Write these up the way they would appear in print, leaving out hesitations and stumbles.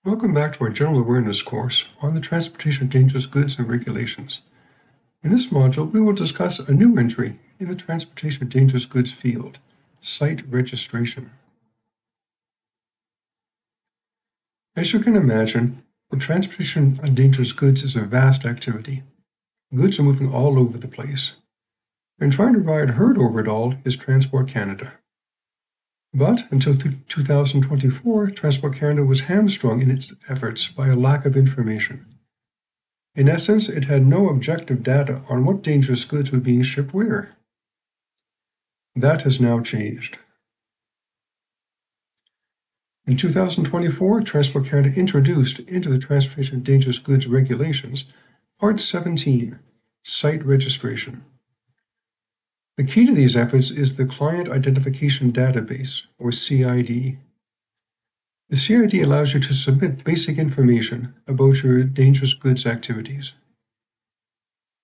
Welcome back to our General Awareness course on the transportation of dangerous goods and regulations. In this module, we will discuss a new entry in the transportation of dangerous goods field, site registration. As you can imagine, the transportation of dangerous goods is a vast activity. Goods are moving all over the place, and trying to ride herd over it all is Transport Canada. But until 2024, Transport Canada was hamstrung in its efforts by a lack of information. In essence, it had no objective data on what dangerous goods were being shipped where. That has now changed. In 2024, Transport Canada introduced into the Transportation of Dangerous Goods Regulations Part 17, Site Registration. The key to these efforts is the Client Identification Database, or CID. The CID allows you to submit basic information about your dangerous goods activities.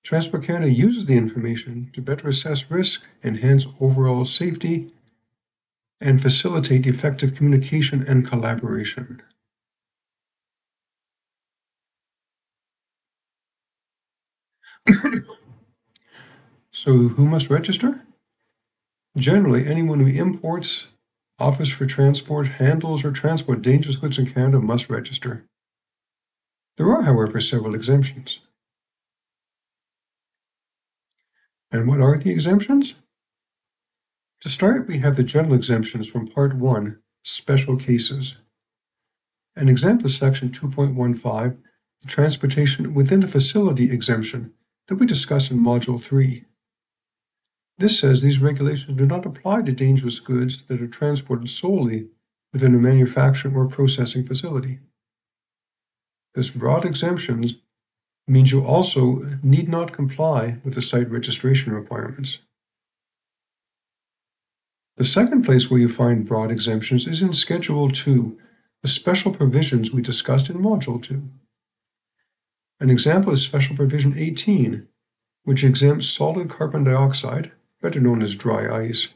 Transport Canada uses the information to better assess risk, enhance overall safety, and facilitate effective communication and collaboration. So, who must register? Generally, anyone who imports, offers for transport, handles, or transports dangerous goods in Canada must register. There are, however, several exemptions. And what are the exemptions? To start, we have the general exemptions from Part 1, Special Cases. An example is Section 2.15, the Transportation Within a Facility exemption that we discussed in Module 3. This says these regulations do not apply to dangerous goods that are transported solely within a manufacturing or processing facility. This broad exemption means you also need not comply with the site registration requirements. The second place where you find broad exemptions is in Schedule 2, the special provisions we discussed in Module 2. An example is Special Provision 18, which exempts solid carbon dioxide, better known as dry ice,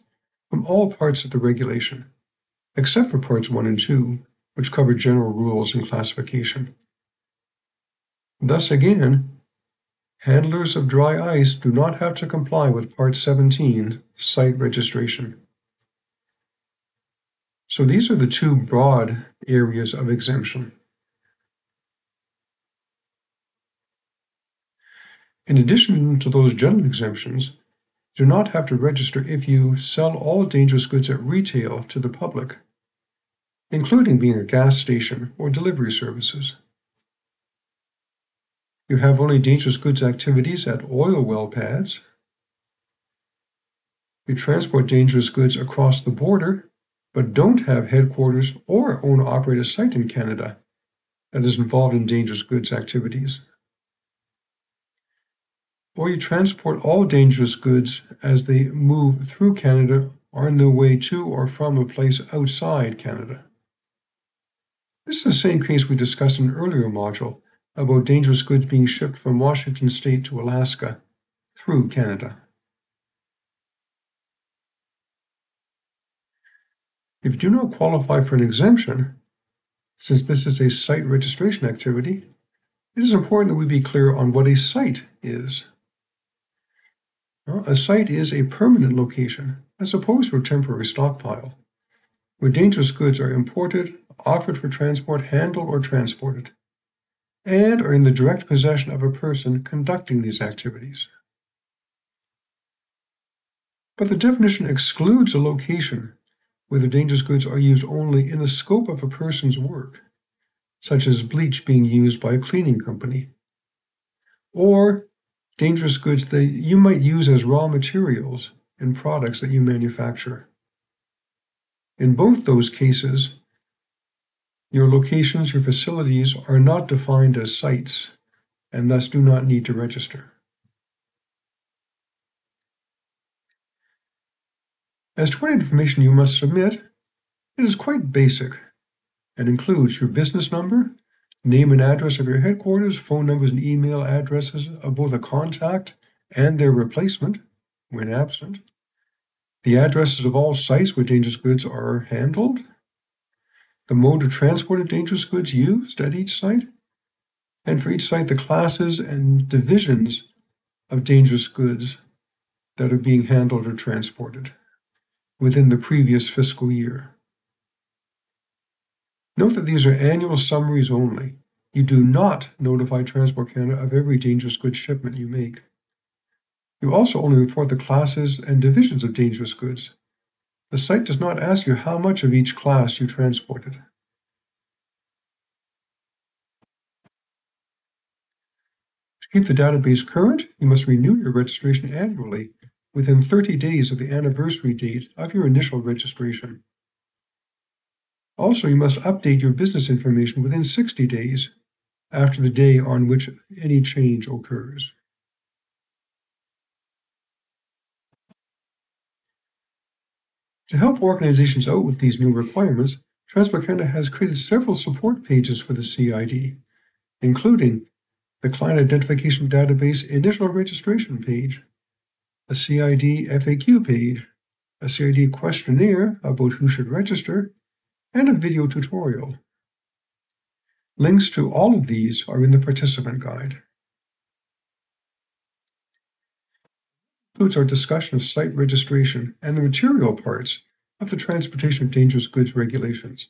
from all parts of the regulation, except for Parts 1 and 2, which cover general rules and classification. Thus again, handlers of dry ice do not have to comply with Part 17, Site Registration. So these are the two broad areas of exemption. In addition to those general exemptions, you do not have to register if you sell all dangerous goods at retail to the public, including being a gas station or delivery services. You have only dangerous goods activities at oil well pads. You transport dangerous goods across the border, but don't have headquarters or own or operate a site in Canada that is involved in dangerous goods activities. Or you transport all dangerous goods as they move through Canada or on their way to or from a place outside Canada. This is the same case we discussed in an earlier module about dangerous goods being shipped from Washington State to Alaska through Canada. If you do not qualify for an exemption, since this is a site registration activity, it is important that we be clear on what a site is. A site is a permanent location, as opposed to a temporary stockpile, where dangerous goods are imported, offered for transport, handled, or transported, and are in the direct possession of a person conducting these activities. But the definition excludes a location where the dangerous goods are used only in the scope of a person's work, such as bleach being used by a cleaning company, or dangerous goods that you might use as raw materials in products that you manufacture. In both those cases, your locations, your facilities are not defined as sites and thus do not need to register. As to what information you must submit, it is quite basic and includes your business number, name and address of your headquarters, phone numbers and email addresses of both a contact and their replacement when absent, the addresses of all sites where dangerous goods are handled, the mode of transport of dangerous goods used at each site, and for each site, the classes and divisions of dangerous goods that are being handled or transported within the previous fiscal year. Note that these are annual summaries only. You do not notify Transport Canada of every dangerous goods shipment you make. You also only report the classes and divisions of dangerous goods. The site does not ask you how much of each class you transported. To keep the database current, you must renew your registration annually within 30 days of the anniversary date of your initial registration. Also, you must update your business information within 60 days after the day on which any change occurs. To help organizations out with these new requirements, Transport Canada has created several support pages for the CID, including the Client Identification Database Initial Registration page, a CID FAQ page, a CID questionnaire about who should register, and a video tutorial. Links to all of these are in the participant guide. Includes our discussion of site registration and the material parts of the Transportation of Dangerous Goods regulations.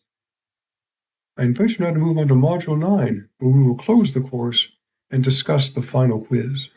I invite you now to move on to Module 9, where we will close the course and discuss the final quiz.